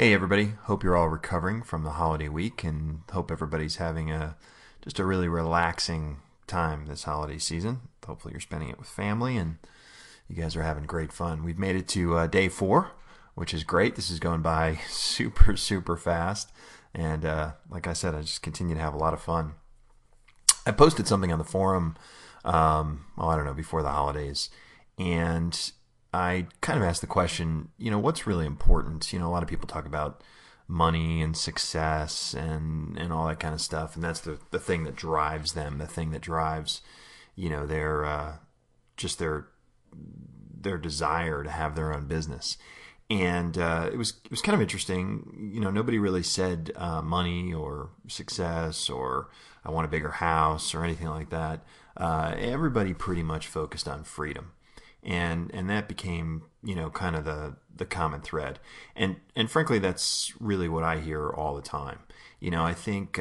Hey everybody, hope you're all recovering from the holiday week and hope everybody's having just a really relaxing time this holiday season. Hopefully you're spending it with family and you guys are having great fun. We've made it to day 4, which is great. This is going by super fast, and like I said, I just continue to have a lot of fun. I posted something on the forum, I don't know, before the holidays, and I kind of asked the question, what's really important? A lot of people talk about money and success and all that kind of stuff, and that's the thing that drives them, the thing that drives, their just their desire to have their own business. And it was kind of interesting. Nobody really said money or success or I want a bigger house or anything like that. Everybody pretty much focused on freedom. And that became, kind of the common thread. And frankly, that's really what I hear all the time. I think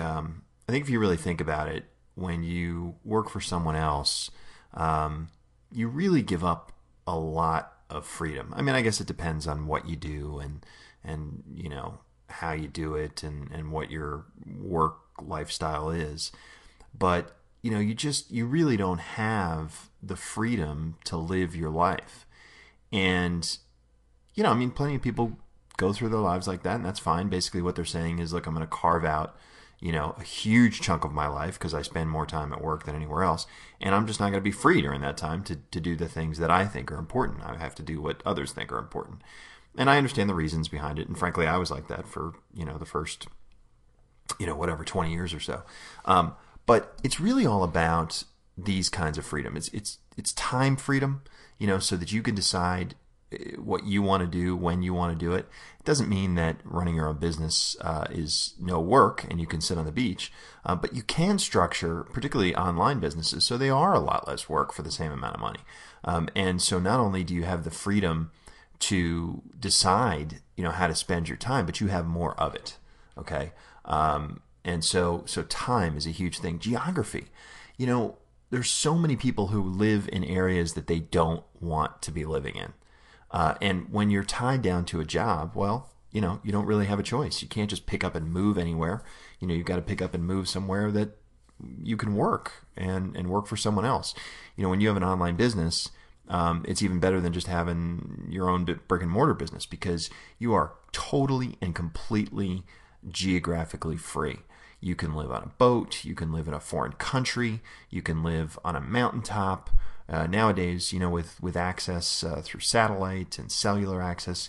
if you really think about it, when you work for someone else, you really give up a lot of freedom. I mean, I guess it depends on what you do and how you do it and what your work lifestyle is. But you really don't have the freedom to live your life. And, plenty of people go through their lives like that, and that's fine. Basically what they're saying is, look, I'm going to carve out, a huge chunk of my life because I spend more time at work than anywhere else. And I'm just not going to be free during that time to do the things that I think are important. I have to do what others think are important. And I understand the reasons behind it. And frankly, I was like that for, the first, 20 years or so. But it's really all about these kinds of freedom. It's time freedom, so that you can decide what you want to do when you want to do it. It doesn't mean that running your own business is no work and you can sit on the beach, but you can structure, particularly online businesses, so they are a lot less work for the same amount of money. And so not only do you have the freedom to decide, how to spend your time, but you have more of it. Okay. And so time is a huge thing. Geography, there's so many people who live in areas that they don't want to be living in. And when you're tied down to a job, well, you don't really have a choice. You can't just pick up and move anywhere. You've got to pick up and move somewhere that you can work and work for someone else. When you have an online business, it's even better than just having your own brick and mortar business because you are totally and completely geographically free. You can live on a boat. You can live in a foreign country. You can live on a mountaintop. Nowadays, with access through satellite and cellular access,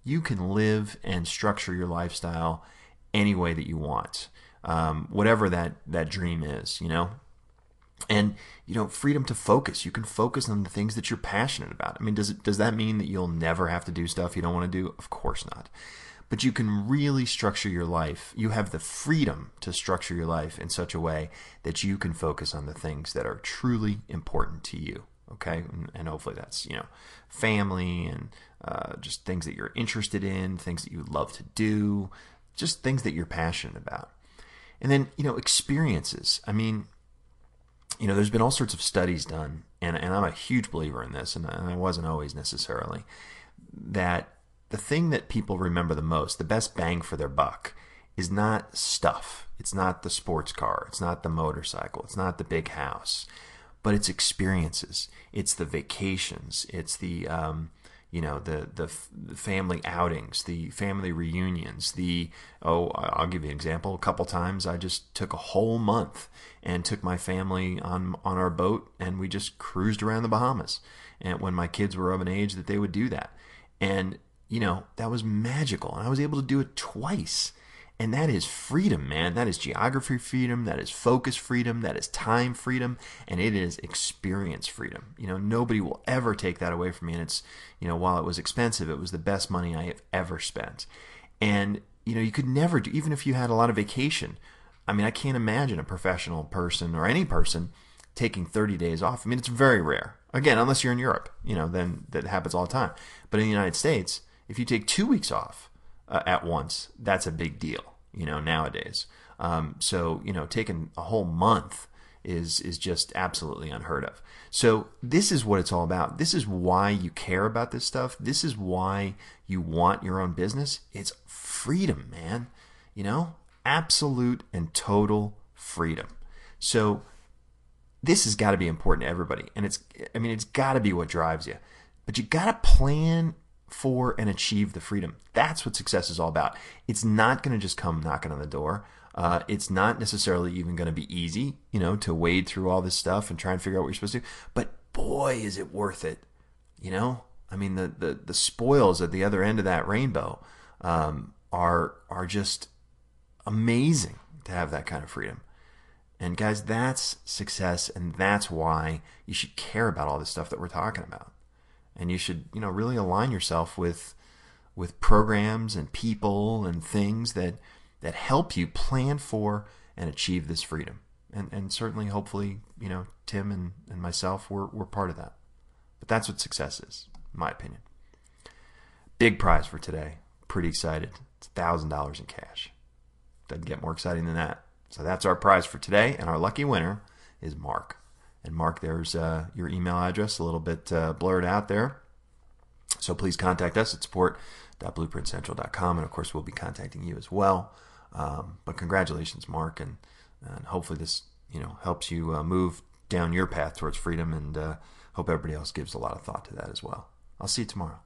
you can live and structure your lifestyle any way that you want, whatever that dream is, And, freedom to focus. You can focus on the things that you're passionate about. I mean, does that mean that you'll never have to do stuff you don't want to do? Of course not. But you can really structure your life. You have the freedom to structure your life in such a way that you can focus on the things that are truly important to you. Okay? And hopefully that's, family and just things that you're interested in, things that you love to do, just things that you're passionate about. And then, experiences. I mean, there's been all sorts of studies done, and I'm a huge believer in this, and I wasn't always necessarily, that the thing that people remember the most, the best bang for their buck, is not stuff. It's not the sports car. It's not the motorcycle. It's not the big house. But it's experiences. It's the vacations. It's the the family outings, the family reunions. I'll give you an example. A couple times I just took a whole month and took my family on our boat, and we just cruised around the Bahamas. And when my kids were of an age that they would do that, and that was magical. And I was able to do it twice. And that is freedom, man. That is geography freedom. That is focus freedom. That is time freedom. And it is experience freedom. Nobody will ever take that away from me. And it's, while it was expensive, it was the best money I have ever spent. And, you could never do, even if you had a lot of vacation. I mean, I can't imagine a professional person or any person taking 30 days off. I mean, it's very rare. Again, unless you're in Europe, then that happens all the time. But in the United States, if you take 2 weeks off at once, that's a big deal, nowadays. So, taking a whole month is just absolutely unheard of. So this is what it's all about. This is why you care about this stuff. This is why you want your own business. It's freedom, man. Absolute and total freedom. So this has got to be important to everybody. And it's got to be what drives you. But you got to plan for and achieve the freedom. That's what success is all about. It's not going to just come knocking on the door. It's not necessarily even going to be easy, to wade through all this stuff and try and figure out what you're supposed to do. But boy, is it worth it. The spoils at the other end of that rainbow are just amazing to have that kind of freedom. And guys, that's success, and that's why you should care about all this stuff that we're talking about. And you should, really align yourself with programs and people and things that help you plan for and achieve this freedom. And certainly, hopefully, Tim and myself, we're part of that. But that's what success is, in my opinion. Big prize for today. Pretty excited. It's $1,000 in cash. Doesn't get more exciting than that. So that's our prize for today, and our lucky winner is Mark. And Mark, there's your email address, a little bit blurred out there. So please contact us at support.blueprintcentral.com, and of course we'll be contacting you as well. But congratulations, Mark, and hopefully this helps you move down your path towards freedom, and hope everybody else gives a lot of thought to that as well. I'll see you tomorrow.